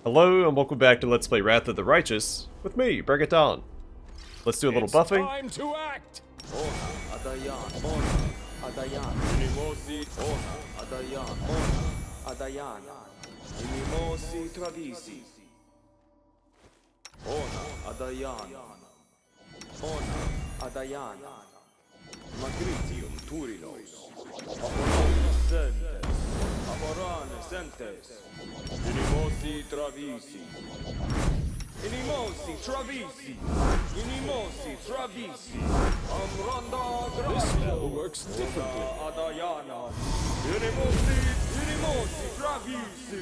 Hello and welcome back to Let's Play Wrath of the Righteous with me, Bring It On. Let's do a little buffing. Time to act. Magritium Turinos. Aporane Sentes. Inimosi Travisi. Inimosi Travisi. Inimosi Travisi. Amranda Gracia. This spell works differently. Adayana. Inimosi Travisi.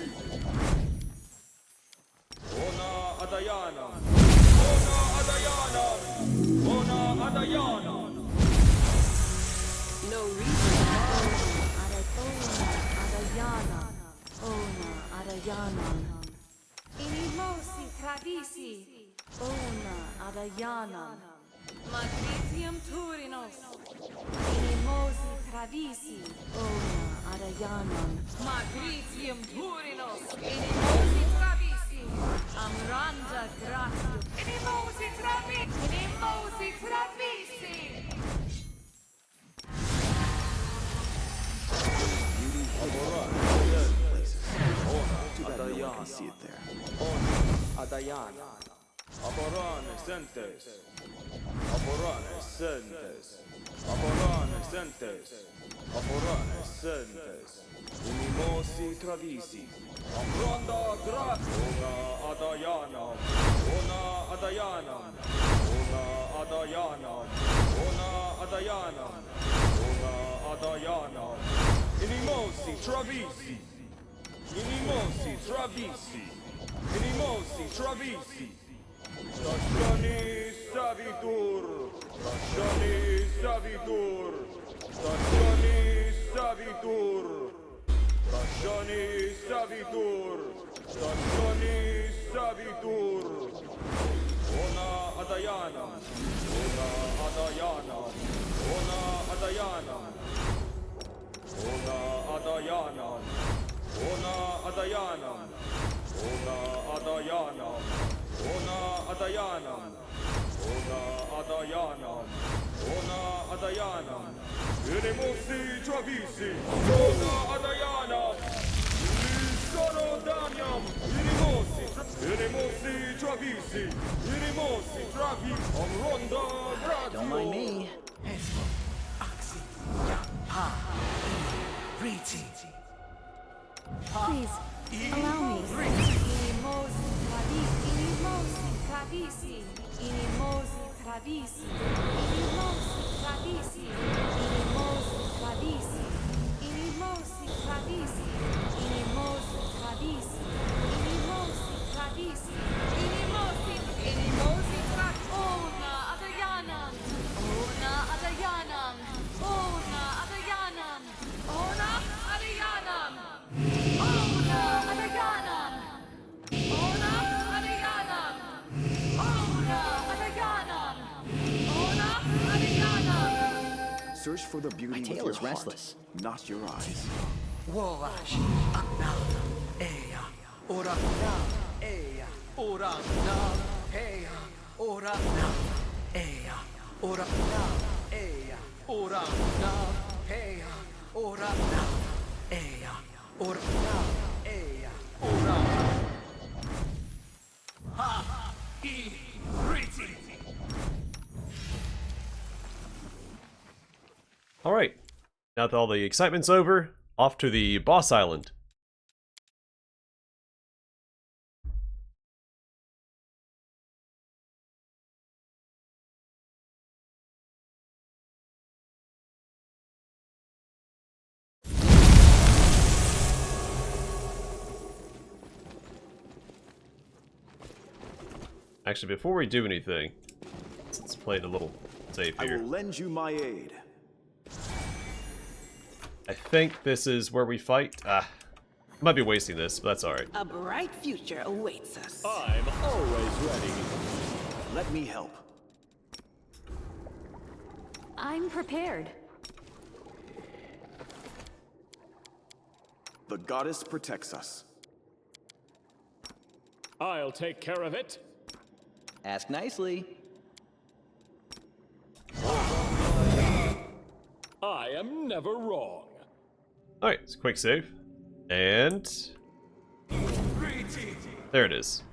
Ona Adayana. Ona Adayana. Ona Adayana. No reason. Adayana. Ona Adayana. Inimosi Travisi. Ona Adayana. Magritium Turinos. Inimosi Travisi. Ona Adayana. Magritium Turinos. Inimosi Travisi. Amranda Gracia. Inimosi Travisi. Inimosi Travisi. Too bad no one can see it there. Adayana. Aporane Sentes. Aporane Sentes. Aporane Sentes. Aporane Sentes. Inimosi Travisi. Amranda Gracia. Ona Adayana. Ona Adayana. Ona Adayana. Ona Adayana. Ona Adayana. Inimosi Travisi. Inimosi Travisi. Inimosi Travisi. Stationi Savitur. Stationi Savitur. Stationi Savitur. Stationi Savitur. Stationi Savitur. Ona Adayana. Ona Adayana. Ona Adayana. Ona Adayana. Ona Adayana. Ona Adayana. Ona Adayana. Ona Adayana. Ona Adayana. Inimosi Travisi. Ona Adayana. Sono Daniam. Inimosi Travisi. Inimosi Travisi. Amronda Gratia. Don't mind me. Please, allow me. Inimosi Travisi. Inimosi Travisi. Inimosi Travisi. Inimosi Travisi. Inimosi Travisi. Inimosi Travisi. Inimosi Travisi. Inimosi Travisi. Ona Adayana. Ona Adayana. Ona Adayana. Ona Adayana. Ona Adayana. Ona Adayana. Ona Adayana. Ona Adayana. Search for the beauty with tail your is heart, restless. not your eyes. Wovash, Akna, Eya, Ora, Na, Eya, Ora, Na, Eya, Ora, Na, Eya, Ora, Na, Eya, Ora, Na, Eya, Ora, Na, Eya, Ora, Na, Eya, Ora. Ha! I, Riti! Alright, now that all the excitement's over, off to the boss island. Actually, before we do anything, let's play the little save I here. will lend you my aid. I think this is where we fight. Might be wasting this, but that's alright. A bright future awaits us. I'm always ready. Let me help. I'm prepared. The goddess protects us. I'll take care of it. Ask nicely. I am never wrong. Alright, it's a quick save. And... there it is.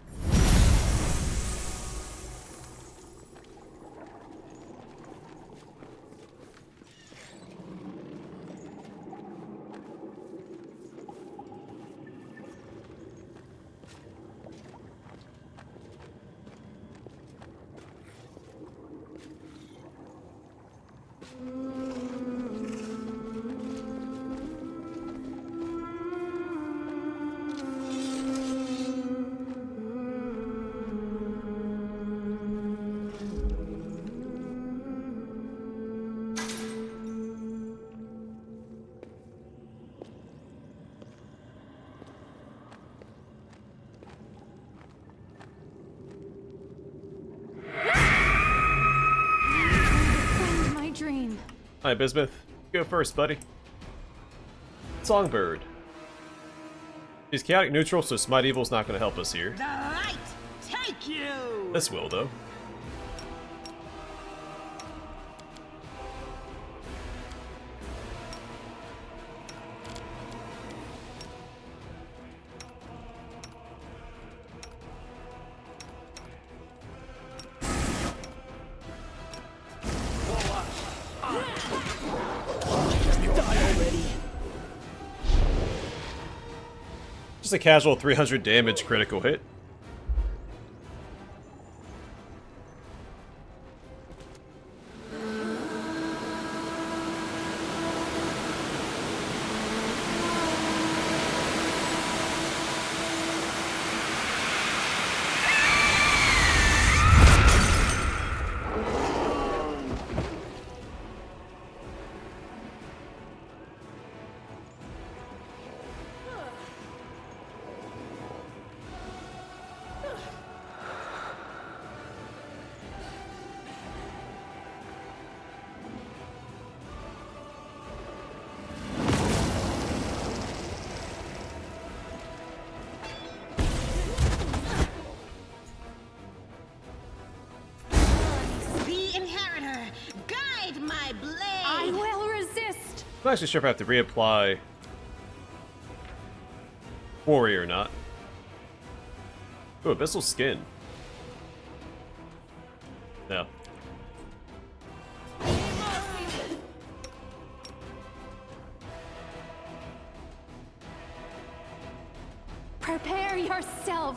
Find my dream. Alright, Bismuth. Go first, buddy. Songbird. He's chaotic neutral, so Smite Evil's not going to help us here. The light take you! This will, though. Just a casual 300 damage critical hit. The inheritor, guide my blade! I will resist. I'm not actually sure if I have to reapply Quarry or not. Ooh, Abyssal Skin. No. Prepare yourself.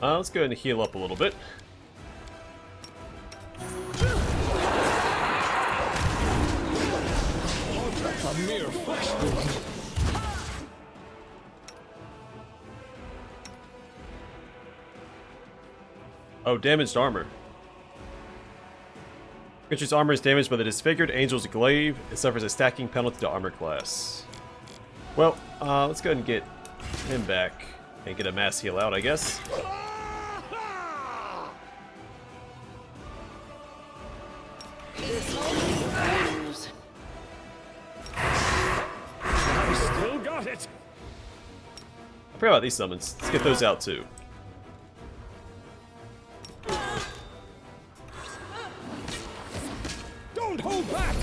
Let's go ahead and heal up a little bit. A mere flesh wound. Oh, damaged armor. Creature's armor is damaged by the disfigured angel's glaive. It suffers a stacking penalty to armor class. Well, let's go ahead and get him back and get a mass heal out, I guess. I still got it. I forgot about these summons. Let's get those out too. Don't hold back.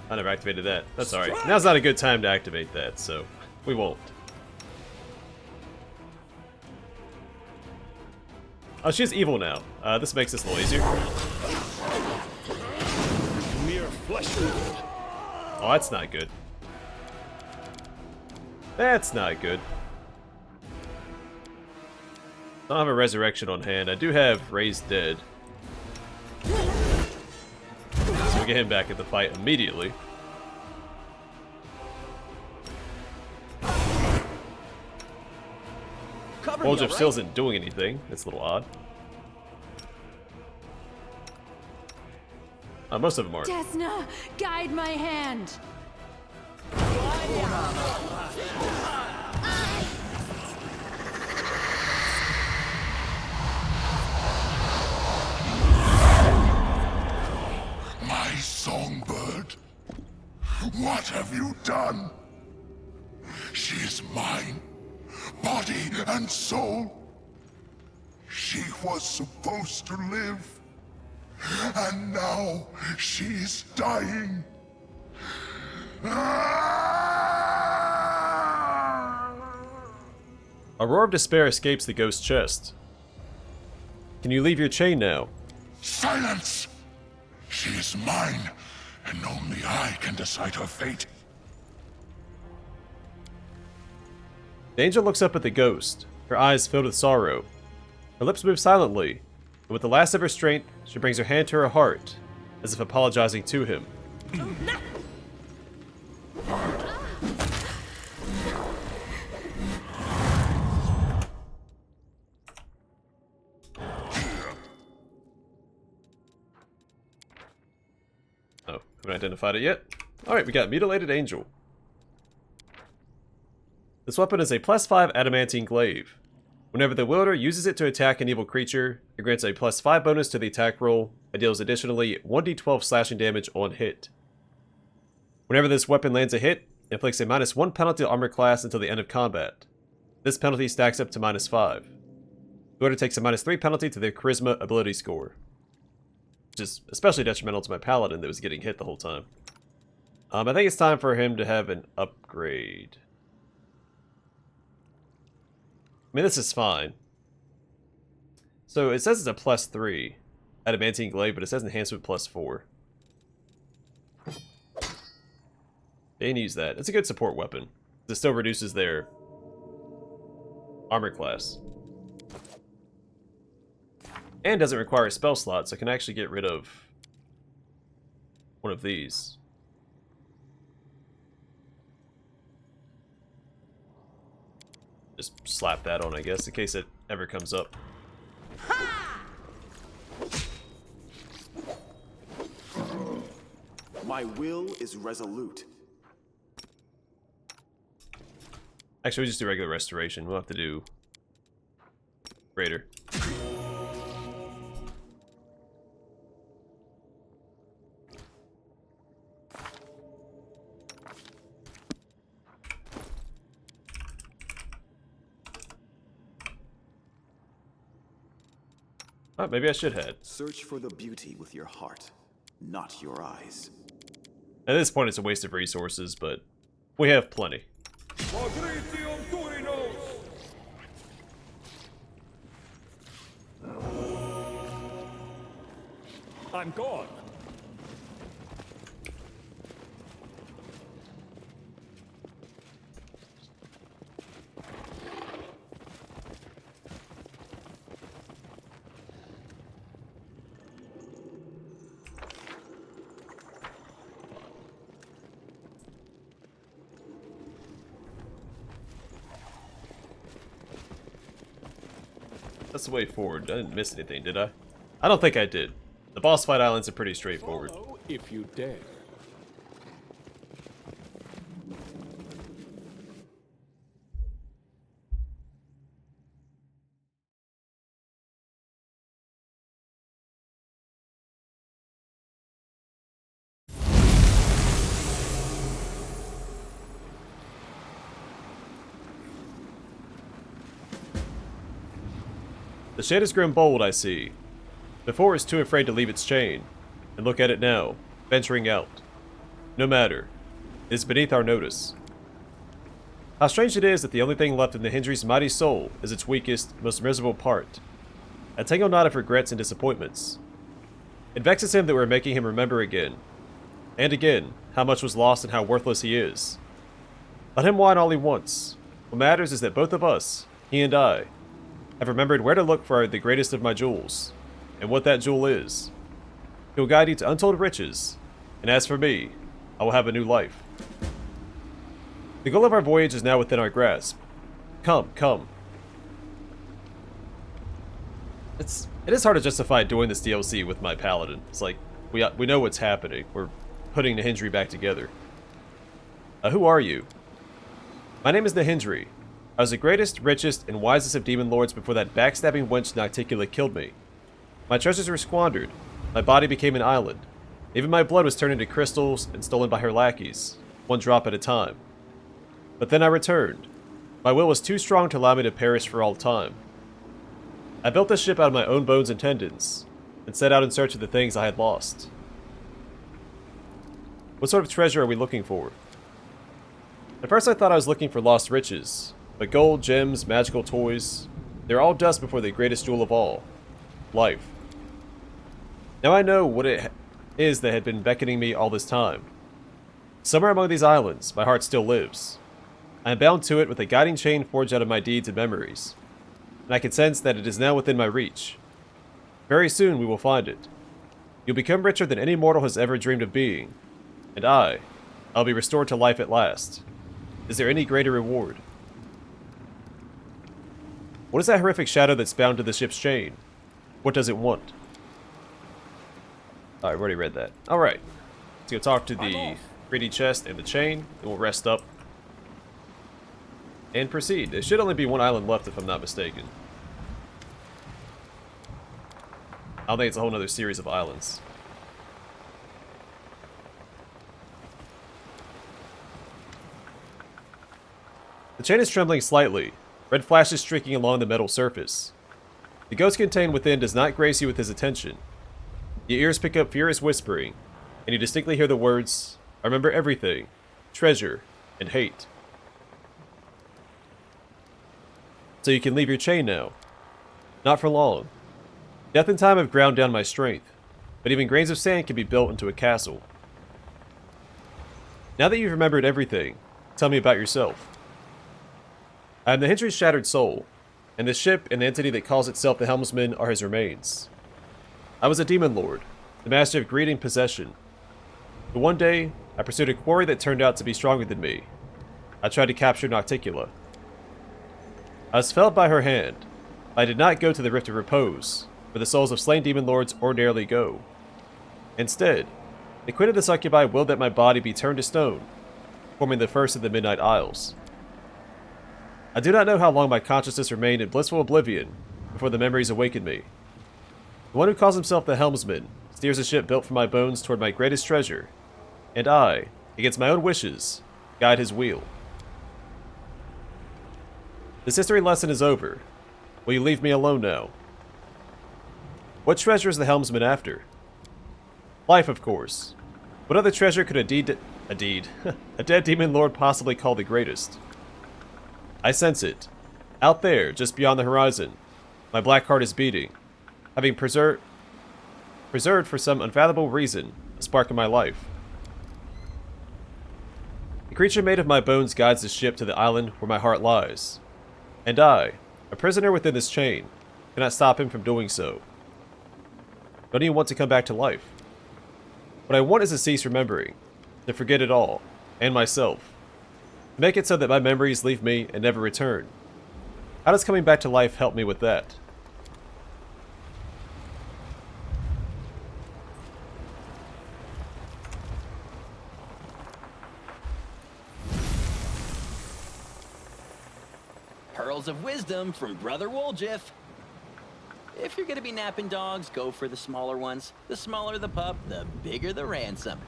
I never activated that. That's alright. Now's not a good time to activate that, so we won't. Oh, she's evil now. This makes this a little easier. Mere flesh wound. Oh, that's not good. That's not good. I don't have a resurrection on hand. I do have Raised Dead. get him back in the fight immediately. Cover Bulge me, of still alright? isn't doing anything. That's a little odd. Most of them aren't. Desna, guide my hand. My Songbird, what have you done? She is mine, body and soul. She was supposed to live, and now she's dying. A roar of despair escapes the ghost's chest. Can you leave your chain now? Silence! She is mine, and only I can decide her fate. The angel looks up at the ghost, her eyes filled with sorrow. Her lips move silently, and with the last of her strength, she brings her hand to her heart, as if apologizing to him. Oh, haven't identified it yet. Alright, we got Mutilated Angel. This weapon is a +5 adamantine glaive. Whenever the wielder uses it to attack an evil creature, it grants a +5 bonus to the attack roll and deals additionally 1d12 slashing damage on hit. Whenever this weapon lands a hit, it inflicts a -1 penalty to armor class until the end of combat. This penalty stacks up to -5. The wielder takes a -3 penalty to their charisma ability score, which is especially detrimental to my paladin that was getting hit the whole time. I think it's time for him to have an upgrade. I mean, this is fine. So it says it's a +3 adamantine glaive, but it says enhancement +4. They can use that. It's a good support weapon. It still reduces their armor class. And doesn't require a spell slot, so I can actually get rid of one of these. Just slap that on, I guess, in case it ever comes up. My will is resolute. Actually, we just do regular restoration. We'll have to do greater. Oh, maybe I should head. Search for the beauty with your heart, not your eyes. At this point, it's a waste of resources, but we have plenty. I'm gone. That's the way forward. I didn't miss anything, did I? I don't think I did. The boss fight islands are pretty straightforward. Follow if you dare. The shade has grown bold, I see. Before it was too afraid to leave its chain. And look at it now, venturing out. No matter. It is beneath our notice. How strange it is that the only thing left in Nahyndri's mighty soul is its weakest, most miserable part. A tangled knot of regrets and disappointments. It vexes him that we're making him remember again. And again, how much was lost and how worthless he is. Let him whine all he wants. What matters is that both of us, he and I, have remembered where to look for the greatest of my jewels, and what that jewel is. He will guide you to untold riches, And as for me, I will have a new life. The goal of our voyage is now within our grasp. Come, come. It is hard to justify doing this DLC with my paladin. It's like, we know what's happening. We're putting Nahyndri back together. Who are you? My name is Nahyndri. I was the greatest, richest, and wisest of demon lords before that backstabbing wench Nocticula killed me. My treasures were squandered. My body became an island. Even my blood was turned into crystals and stolen by her lackeys, one drop at a time. But then I returned. My will was too strong to allow me to perish for all time. I built this ship out of my own bones and tendons, and set out in search of the things I had lost. What sort of treasure are we looking for? At first I thought I was looking for lost riches, but gold, gems, magical toys, they're all dust before the greatest jewel of all, life. Now I know what it is that had been beckoning me all this time. Somewhere among these islands, my heart still lives. I am bound to it with a guiding chain forged out of my deeds and memories, and I can sense that it is now within my reach. Very soon we will find it. You'll become richer than any mortal has ever dreamed of being, and I'll be restored to life at last. Is there any greater reward? What is that horrific shadow that's bound to the ship's chain? What does it want? Alright, I've already read that. Alright. Let's go talk to the 3D chest and the chain, and we'll rest up. And proceed. There should only be one island left if I'm not mistaken. I don't think it's a whole other series of islands. The chain is trembling slightly, red flashes streaking along the metal surface. The ghost contained within does not grace you with his attention. Your ears pick up furious whispering, and you distinctly hear the words, "I remember everything, treasure, and hate." So you can leave your chain now. Not for long. Death and time have ground down my strength, but even grains of sand can be built into a castle. Now that you've remembered everything, tell me about yourself. I am the Nahyndri's shattered soul, and the ship and the entity that calls itself the Helmsman are his remains. I was a demon lord, the master of greed and possession. But one day, I pursued a quarry that turned out to be stronger than me. I tried to capture Nocticula. I was felled by her hand, but I did not go to the Rift of Repose, where the souls of slain demon lords ordinarily go. Instead, the Queen of the Succubi willed that my body be turned to stone, forming the first of the Midnight Isles. I do not know how long my consciousness remained in blissful oblivion before the memories awakened me. The one who calls himself the Helmsman steers a ship built from my bones toward my greatest treasure, and I, against my own wishes, guide his wheel. This history lesson is over. Will you leave me alone now? What treasure is the Helmsman after? Life, of course. What other treasure could a dead demon lord possibly call the greatest? I sense it. Out there, just beyond the horizon, my black heart is beating, having preserved for some unfathomable reason a spark in my life. The creature made of my bones guides the ship to the island where my heart lies, and I, a prisoner within this chain, cannot stop him from doing so. Don't even want to come back to life. What I want is to cease remembering, to forget it all, and myself. To make it so that my memories leave me and never return. How does coming back to life help me with that? Pearls of wisdom from Brother Woljif. If you're gonna be napping dogs, go for the smaller ones. The smaller the pup, the bigger the ransom.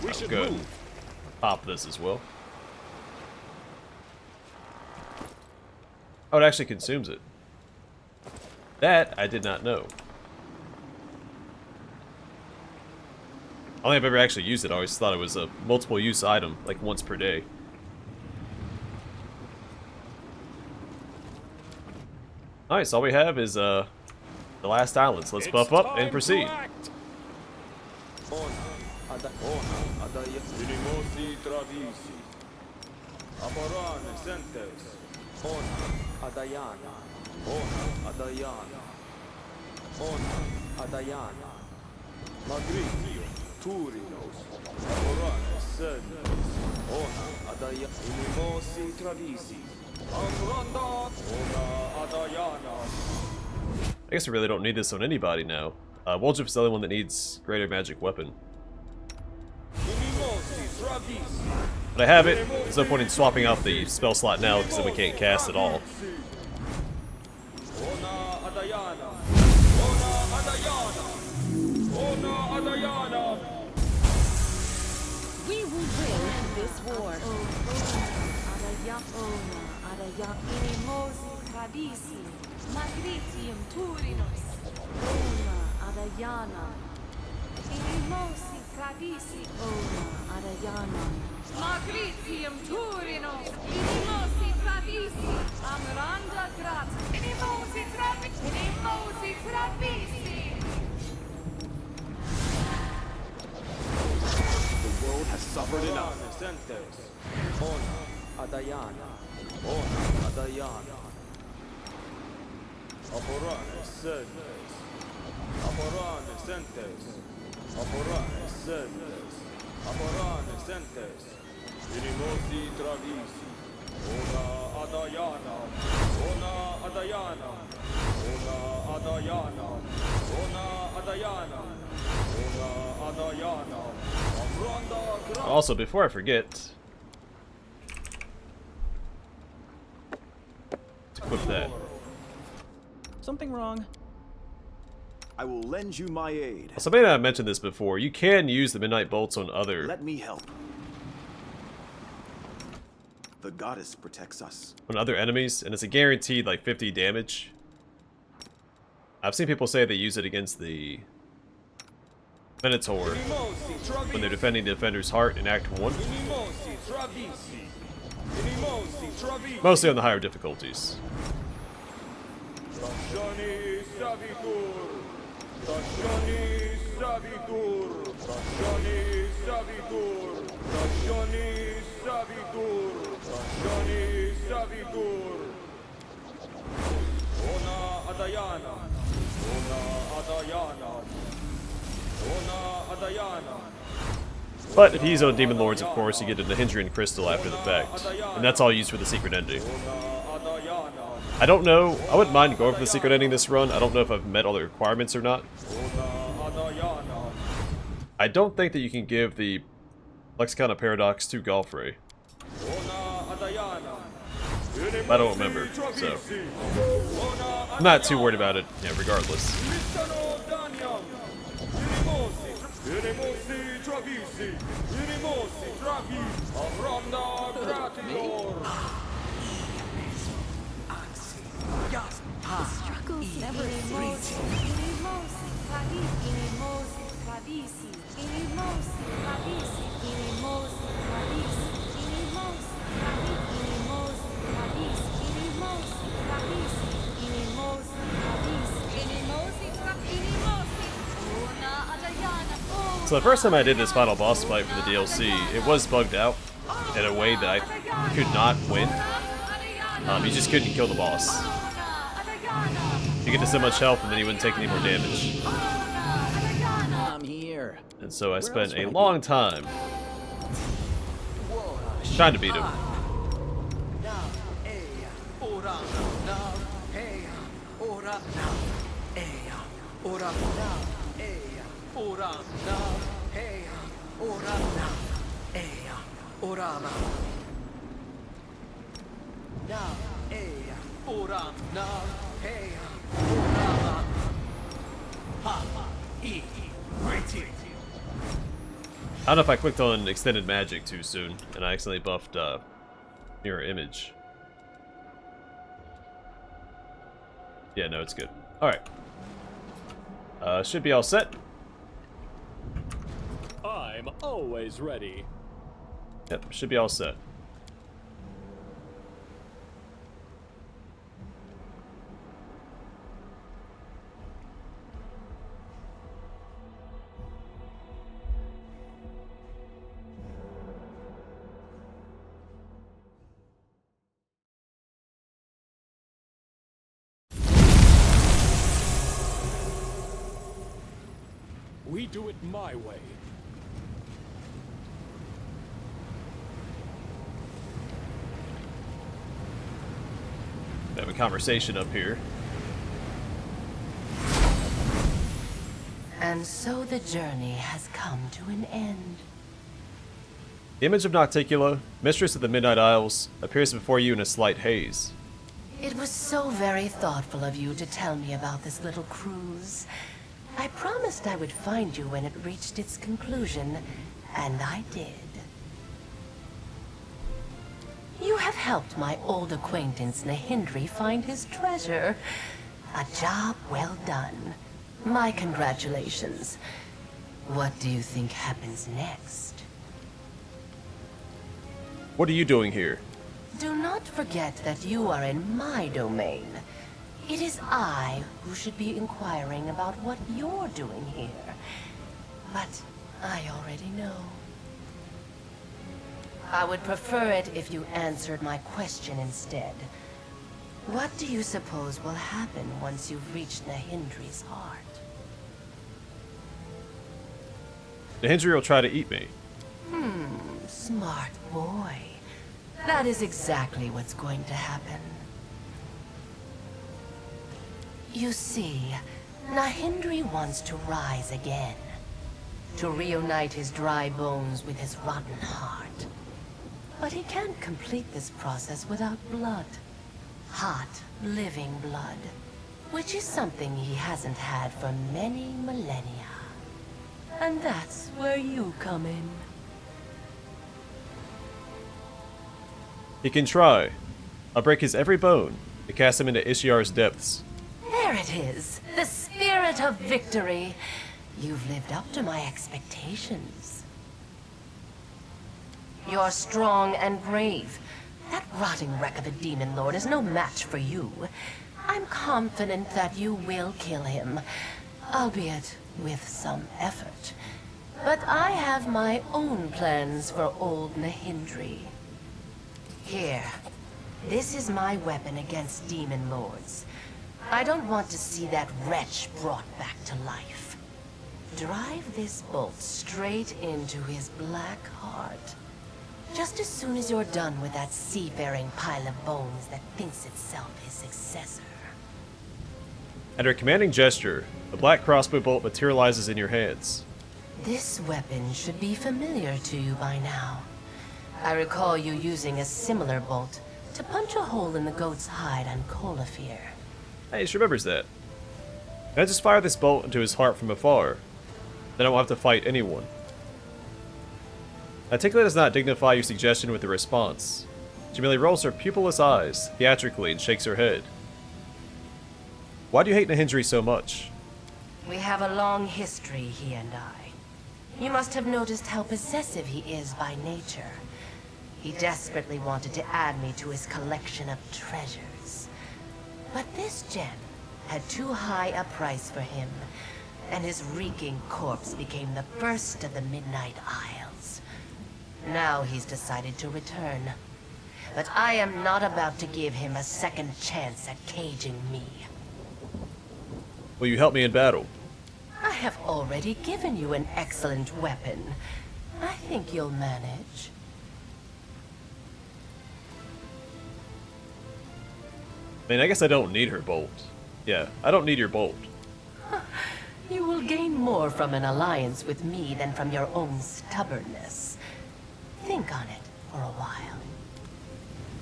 We should Good. move. Pop this as well. Oh, it actually consumes it. That I did not know. I don't think I've ever actually used it. I always thought it was a multiple use item, like once per day. Nice, all we have is the last island, so let's buff up and proceed. Ona Adayana. Ona Adayana. Ona Adayana. Magritio. Turinos. Amorane Sendes. Ona Adayana. Inimosi Travisi. Amranda. Ona Adayana. I guess I really don't need this on anybody now. Woljif is the only one that needs greater magic weapon. But I have it. There's no point in swapping out the spell slot now because then we can't cast at all. We will win this war. Magritium Turinos. Ona Adayana. Inimosi Tradisi. Ona Adayana. Magritium Turinos. Inimosi Tradisi. Amranda Grat. Inimosi Tradisi. Inimosi Tradisi. The world has suffered enough. Ona Adayana. Ona Adayana. Aporane Sendes. Aporane Sentes. Aporane Sendes. Aporane Sentes. Inimosi Travisi. Ona Adayana. Ona Adayana. Ona Adayana. Ona Adayana. Ona Adayana. Amranda Gra. Also, before I forget, to equip that. Something wrong? I will lend you my aid. So I may not have mentioned this before. You can use the Midnight Bolts on other Let me help. The goddess protects us. enemies, and it's a guaranteed like 50 damage. I've seen people say they use it against the Minotaur when they're defending the defender's heart in Act 1. Mostly on the higher difficulties. Tashani Savitur. Tashani Savitur. Tashani Savitur. Tashani Savitur. Tashani Savitur. Ona Adayana. Ona Adayana. Ona Adayana. But if you use on Demon Lords, of course, you get a Nahyndri crystal after the fact. And that's all used for the secret ending. I don't know. I wouldn't mind going for the secret ending this run. I don't know if I've met all the requirements or not. I don't think that you can give the Lexicon of Paradox to Galfrey. I don't remember, so I'm not too worried about it, yeah, regardless. Struggles never So the first time I did this final boss fight for the DLC, it was bugged out in a way that I could not win. You just couldn't kill the boss. You get to so much health and then you wouldn't take any more damage. I'm here. And so I spent a long time trying to beat him. I don't know if I clicked on extended magic too soon and I accidentally buffed mirror image. Yeah, no, it's good. Alright. Should be all set. I'm always ready. Yep, should be all set. We do it my way. Have a conversation up here. And so the journey has come to an end. The image of Nocticula, Mistress of the Midnight Isles, appears before you in a slight haze. It was so very thoughtful of you to tell me about this little cruise. I promised I would find you when it reached its conclusion, and I did. You have helped my old acquaintance Nahyndri find his treasure. A job well done. My congratulations. What do you think happens next? What are you doing here? Do not forget that you are in my domain. It is I who should be inquiring about what you're doing here. But I already know. I would prefer it if you answered my question instead. What do you suppose will happen once you've reached Nahyndri's heart? Nahyndri will try to eat me. Smart boy. That is exactly what's going to happen. You see, Nahyndri wants to rise again. To reunite his dry bones with his rotten heart. But he can't complete this process without blood. Hot, living blood. Which is something he hasn't had for many millennia. And that's where you come in. He can try. I'll break his every bone to cast him into Ishiar's depths. There it is, the spirit of victory. You've lived up to my expectations. You're strong and brave. That rotting wreck of a demon lord is no match for you. I'm confident that you will kill him, albeit with some effort. But I have my own plans for old Nahyndri. Here, this is my weapon against demon lords. I don't want to see that wretch brought back to life. Drive this bolt straight into his black heart. Just as soon as you're done with that seafaring pile of bones that thinks itself his successor. At her commanding gesture, the black crossbow bolt materializes in your hands. This weapon should be familiar to you by now. I recall you using a similar bolt to punch a hole in the goat's hide on Colafir. Hey, she remembers that. Can I just fire this bolt into his heart from afar? Then I won't have to fight anyone. Nocticula does not dignify your suggestion with a response. She merely rolls her pupilless eyes theatrically and shakes her head. Why do you hate Nahyndri so much? We have a long history, he and I. You must have noticed how possessive he is by nature. He desperately wanted to add me to his collection of treasures. But this gem had too high a price for him, and his reeking corpse became the first of the Midnight Isles. Now he's decided to return. But I am not about to give him a second chance at caging me. Will you help me in battle? I have already given you an excellent weapon. I think you'll manage. I mean, I guess I don't need her bolt. Yeah, I don't need your bolt. You will gain more from an alliance with me than from your own stubbornness. Think on it for a while.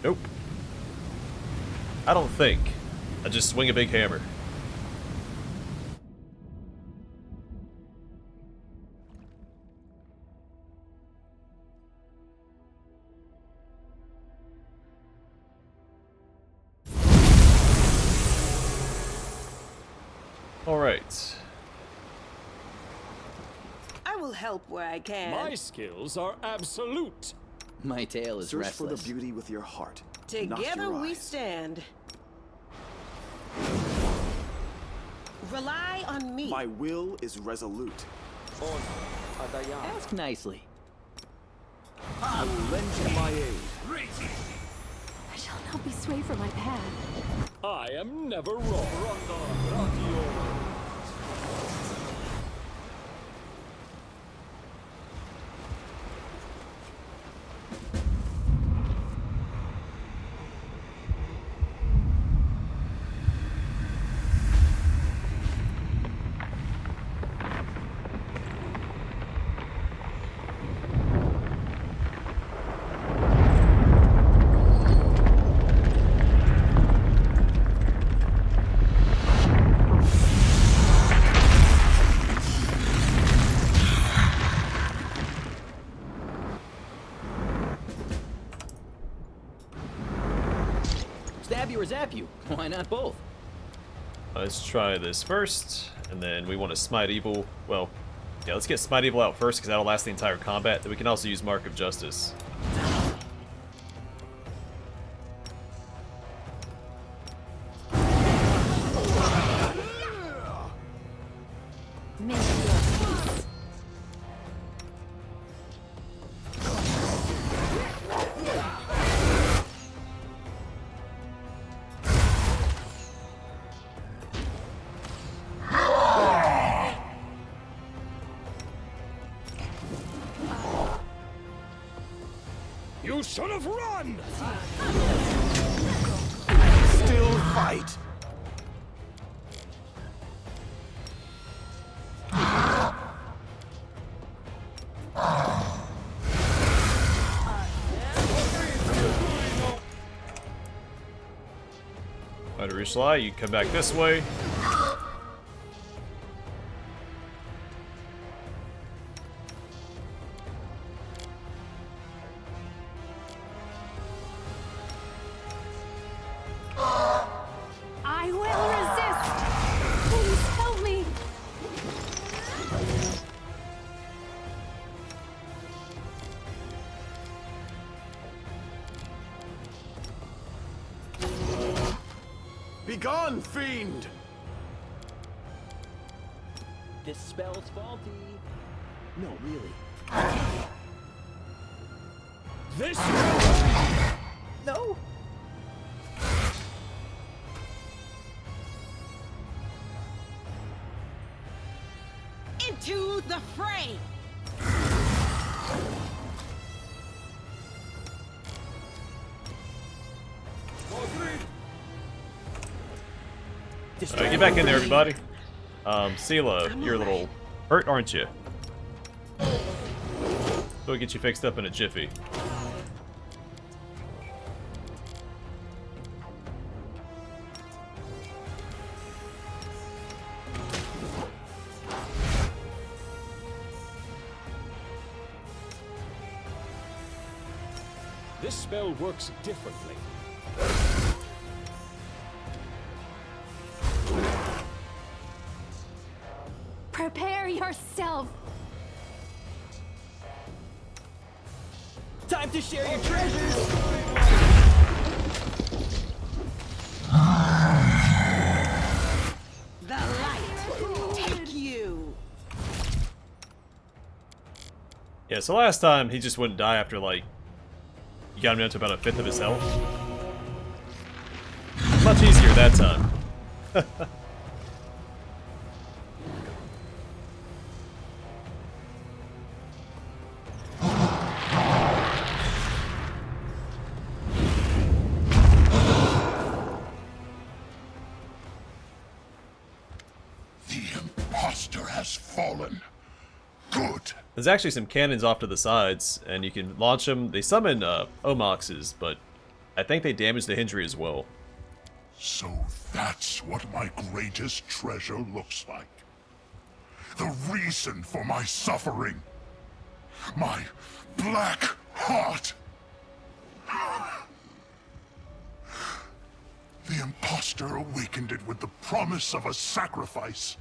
Nope. I don't think. I just swing a big hammer. Alright. I will help where I can. My skills are absolute. My tail is Search for restless. the beauty with your heart, not Together your we eyes. stand. Rely on me. My will is resolute. Ask nicely. I will lend you my aid. I shall not be swayed from my path. I am never wrong. Stab you or zap you. Why not both? Let's try this first, and then we want to Smite Evil. Well, yeah, let's get Smite Evil out first, because that'll last the entire combat. Then we can also use Mark of Justice. Make your peace. You should have run! Still fight. Try to reach you come back this way. I will resist. Please help me. Begone, fiend! This spell's faulty. No, really. This No. Into the fray! Alright, get back in there, everybody. Sela, you're a little hurt, aren't you? We'll get you fixed up in a jiffy. This spell works differently. Prepare yourself. Time to share your treasures. The light! Take you! Yeah, so last time he just wouldn't die after, like, you got him down to about a fifth of his health. Much easier that time. The imposter has fallen. Good. There's actually some cannons off to the sides, and you can launch them. They summon Omoxes, but I think they damage the Nahyndri as well. So that's what my greatest treasure looks like. The reason for my suffering. My black heart. The imposter awakened it with the promise of a sacrifice.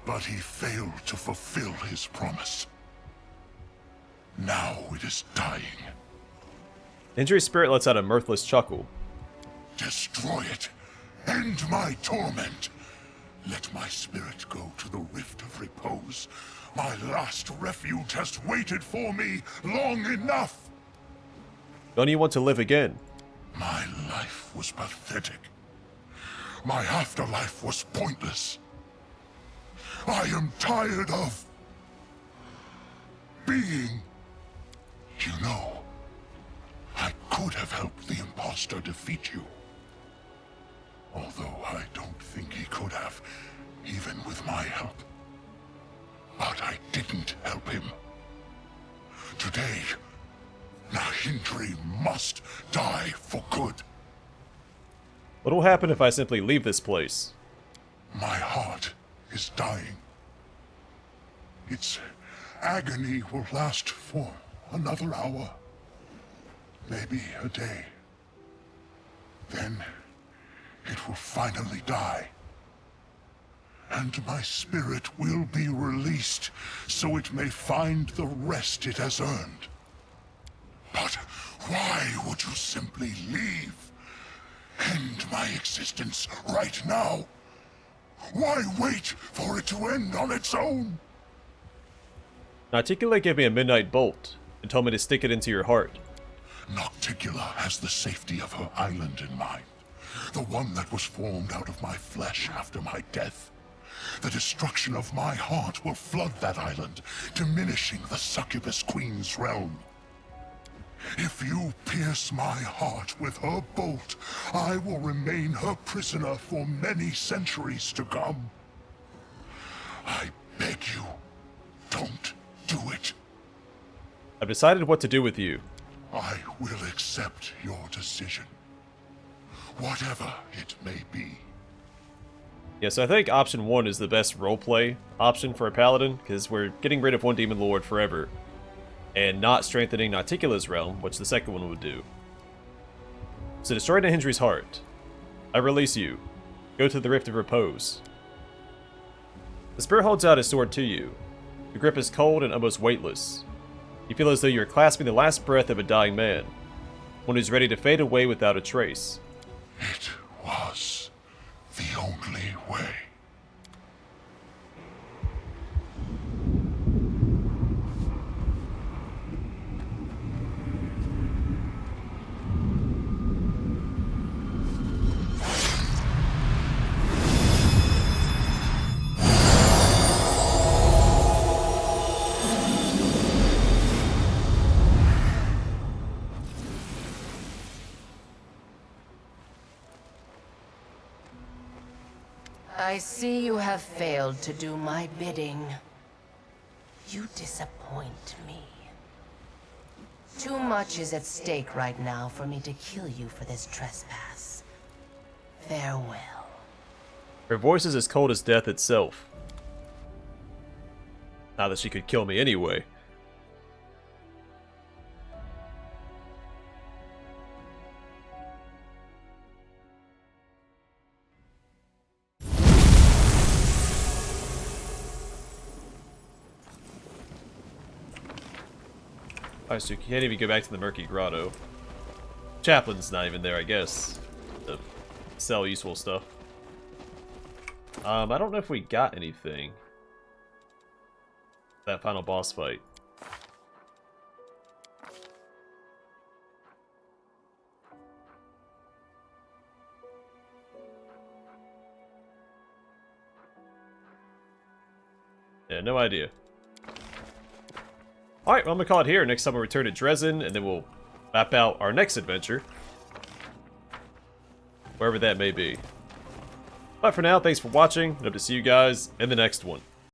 But he failed to fulfill his promise. Now it is dying. Nahyndri's spirit lets out a mirthless chuckle. Destroy it. End my torment. Let my spirit go to the Rift of Repose. My last refuge has waited for me long enough. Don't you want to live again? My life was pathetic. My afterlife was pointless. I am tired of being. You know, I could have helped the imposter defeat you. Although I don't think he could have, even with my help. But I didn't help him. Today, Nahyndri must die for good. What will happen if I simply leave this place? My heart is dying. Its agony will last for another hour. Maybe a day. Then it will finally die. And my spirit will be released, so it may find the rest it has earned. But why would you simply leave? End my existence right now. Why wait for it to end on its own? Nocticula gave me a midnight bolt and told me to stick it into your heart. Nocticula has the safety of her island in mind. The one that was formed out of my flesh after my death. The destruction of my heart will flood that island, diminishing the succubus queen's realm. If you pierce my heart with her bolt, I will remain her prisoner for many centuries to come. I beg you, don't do it. I've decided what to do with you. I will accept your decision, whatever it may be. Yes, I think option 1 is the best roleplay option for a paladin, because we're getting rid of one demon lord forever, and not strengthening Nocticula's realm, which the second one would do. So destroy Nahyndri's heart. I release you. Go to the Rift of Repose. The spirit holds out his sword to you. The grip is cold and almost weightless. You feel as though you are clasping the last breath of a dying man, one who's ready to fade away without a trace. It was the only way. I see you have failed to do my bidding. You disappoint me. Too much is at stake right now for me to kill you for this trespass. Farewell. Her voice is as cold as death itself. Not that she could kill me anyway. Alright, so you can't even go back to the Murky Grotto. Chaplain's not even there, I guess, to sell useful stuff. I don't know if we got anything. That final boss fight. Yeah, no idea. Alright, well, I'm gonna call it here. Next time we'll return to Dresden, and then we'll map out our next adventure. Wherever that may be. But for now, thanks for watching. Hope to see you guys in the next one.